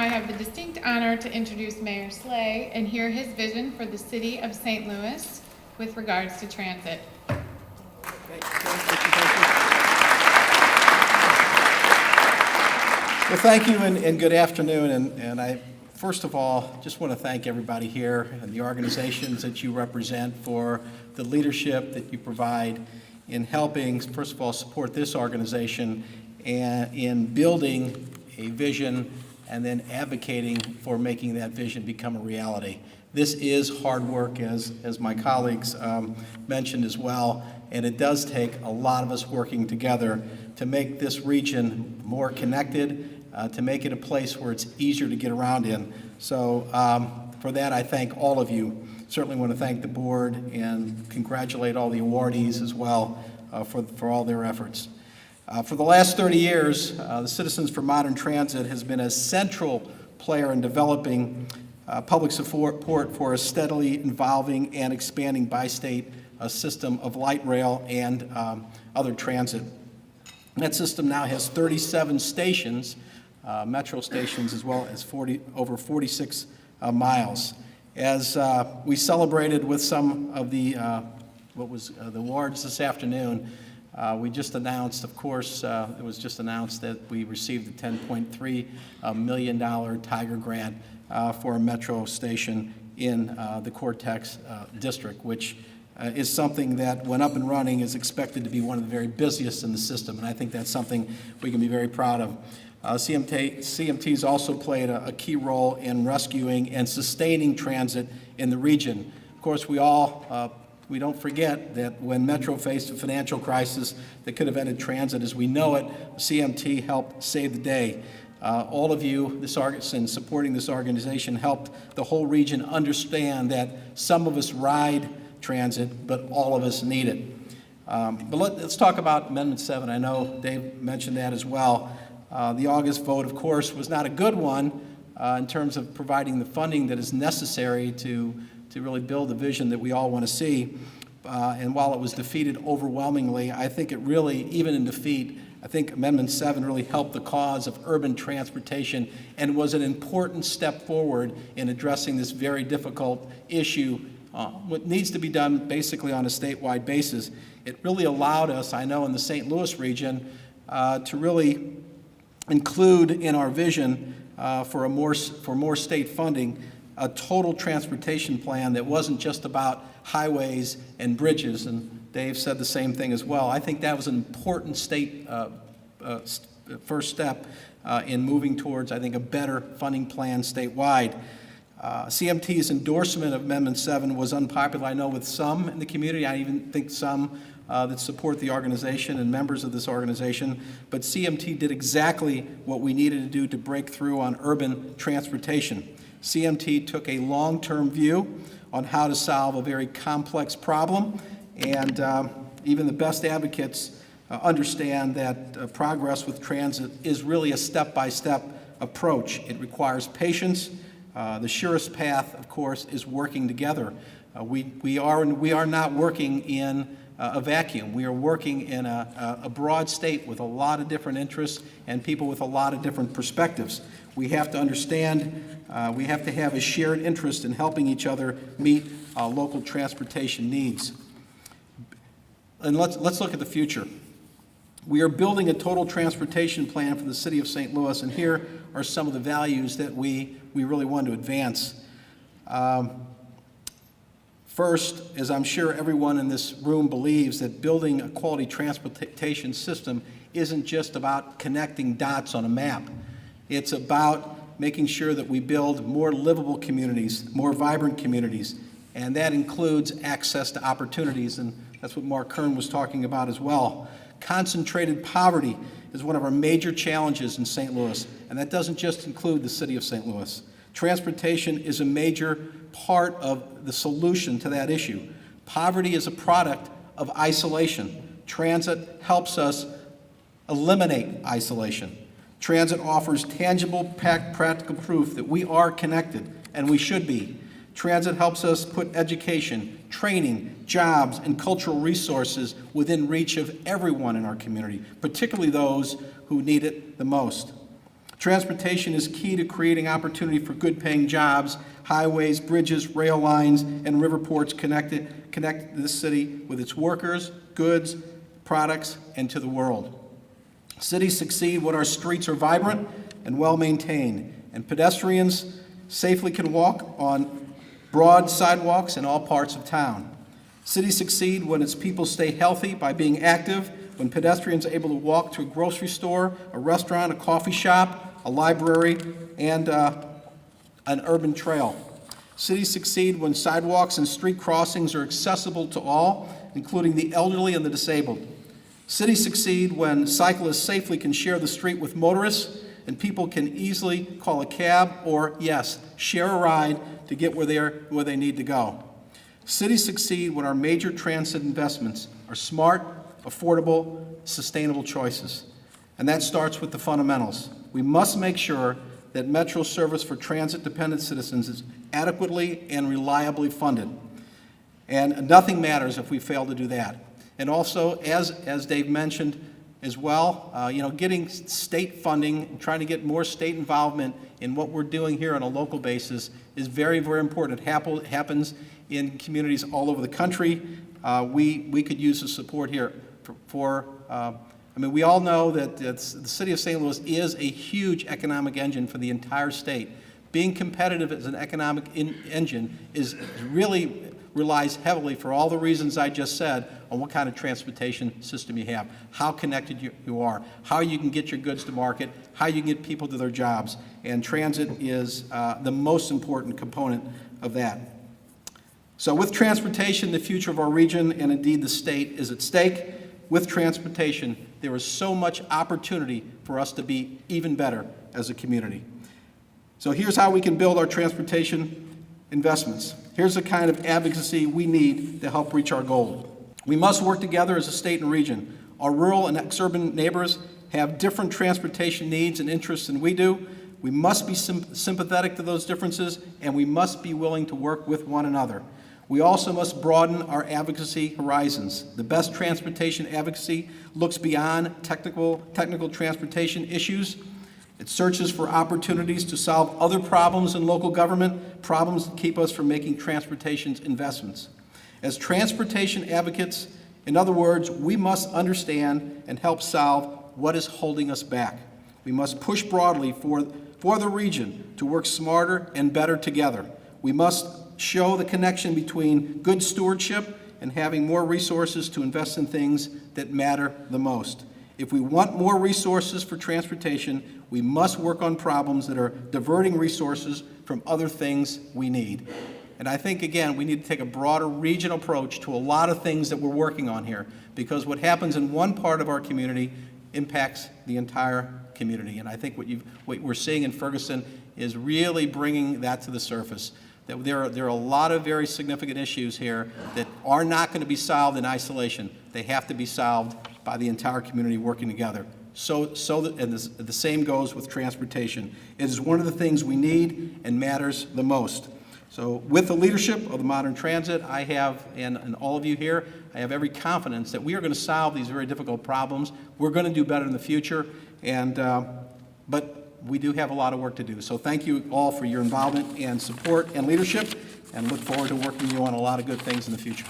I have the distinct honor to introduce Mayor Slay and hear his vision for the city of St. Louis with regards to transit. Well, thank you and good afternoon. And I, first of all, just want to thank everybody here and the organizations that you represent for the leadership that you provide in helping, first of all, support this organization and in building a vision and then advocating for making that vision become a reality. This is hard work, as my colleagues mentioned as well, and it does take a lot of us working together to make this region more connected, to make it a place where it's easier to get around in. So for that, I thank all of you. Certainly want to thank the board and congratulate all the awardees as well for all their efforts. For the last 30 years, the Citizens for Modern Transit has been a central player in developing public support for a steadily evolving and expanding bi-state system of light rail and other transit. That system now has 37 stations, metro stations, as well as over 46 miles. As we celebrated with some of the the awards this afternoon, we just announced, of course, it was just announced that we received a $10.3 million Tiger grant for a metro station in the Cortex district, which is something that, when up and running, is expected to be one of the very busiest in the system, and I think that's something we can be very proud of. CMT's also played a key role in rescuing and sustaining transit in the region. Of course, we don't forget that when Metro faced a financial crisis that could have ended transit as we know it, CMT helped save the day. All of you, in supporting this organization, helped the whole region understand that some of us ride transit, but all of us need it. But let's talk about Amendment 7. I know Dave mentioned that as well. The August vote, of course, was not a good one in terms of providing the funding that is necessary to really build the vision that we all want to see. And while it was defeated overwhelmingly, I think it really, even in defeat, I think Amendment 7 really helped the cause of urban transportation and was an important step forward in addressing this very difficult issue. What needs to be done basically on a statewide basis. It really allowed us, I know in the St. Louis region, to really include in our vision for more state funding a total transportation plan that wasn't just about highways and bridges, and Dave said the same thing as well. I think that was an important state first step in moving towards, I think, a better funding plan statewide. CMT's endorsement of Amendment 7 was unpopular, I know, with some in the community. I even think some that support the organization and members of this organization. But CMT did exactly what we needed to do to break through on urban transportation. CMT took a long-term view on how to solve a very complex problem, and even the best advocates understand that progress with transit is really a step-by-step approach. It requires patience. The surest path, of course, is working together. We are not working in a vacuum. We are working in a broad state with a lot of different interests and people with a lot of different perspectives. We have to understand, we have to have a shared interest in helping each other meet local transportation needs. And let's look at the future. We are building a total transportation plan for the city of St. Louis, and here are some of the values that we really want to advance. First, as I'm sure everyone in this room believes, that building a quality transportation system isn't just about connecting dots on a map. It's about making sure that we build more livable communities, more vibrant communities, and that includes access to opportunities, and that's what Mark Kern was talking about as well. Concentrated poverty is one of our major challenges in St. Louis, and that doesn't just include the city of St. Louis. Transportation is a major part of the solution to that issue. Poverty is a product of isolation. Transit helps us eliminate isolation. Transit offers tangible, practical proof that we are connected, and we should be. Transit helps us put education, training, jobs, and cultural resources within reach of everyone in our community, particularly those who need it the most. Transportation is key to creating opportunity for good-paying jobs. Highways, bridges, rail lines, and river ports connect this city with its workers, goods, products, and to the world. Cities succeed when our streets are vibrant and well-maintained, and pedestrians safely can walk on broad sidewalks in all parts of town. Cities succeed when its people stay healthy by being active, when pedestrians are able to walk to a grocery store, a restaurant, a coffee shop, a library, and an urban trail. Cities succeed when sidewalks and street crossings are accessible to all, including the elderly and the disabled. Cities succeed when cyclists safely can share the street with motorists and people can easily call a cab or, yes, share a ride to get where they need to go. Cities succeed when our major transit investments are smart, affordable, sustainable choices. And that starts with the fundamentals. We must make sure that Metro service for transit-dependent citizens is adequately and reliably funded. And nothing matters if we fail to do that. And also, as Dave mentioned as well, getting state funding, trying to get more state involvement in what we're doing here on a local basis is very, very important. It happens in communities all over the country. We could use the support here we all know that the city of St. Louis is a huge economic engine for the entire state. Being competitive as an economic engine really relies heavily, for all the reasons I just said, on what kind of transportation system you have, how connected you are, how you can get your goods to market, how you can get people to their jobs. And transit is the most important component of that. So with transportation, the future of our region and indeed the state is at stake. With transportation, there is so much opportunity for us to be even better as a community. So here's how we can build our transportation investments. Here's the kind of advocacy we need to help reach our goal. We must work together as a state and region. Our rural and ex-urban neighbors have different transportation needs and interests than we do. We must be sympathetic to those differences, and we must be willing to work with one another. We also must broaden our advocacy horizons. The best transportation advocacy looks beyond technical transportation issues. It searches for opportunities to solve other problems in local government, problems that keep us from making transportation investments. As transportation advocates, in other words, we must understand and help solve what is holding us back. We must push broadly for the region to work smarter and better together. We must show the connection between good stewardship and having more resources to invest in things that matter the most. If we want more resources for transportation, we must work on problems that are diverting resources from other things we need. And I think, again, we need to take a broader regional approach to a lot of things that we're working on here, because what happens in one part of our community impacts the entire community. And I think what we're seeing in Ferguson is really bringing that to the surface. That there are a lot of very significant issues here that are not going to be solved in isolation. They have to be solved by the entire community working together. And the same goes with transportation. It is one of the things we need and matters the most. So with the leadership of the Modern Transit, I have, and all of you here, I have every confidence that we are going to solve these very difficult problems. We're going to do better in the future, but we do have a lot of work to do. So thank you all for your involvement and support and leadership, and look forward to working with you on a lot of good things in the future.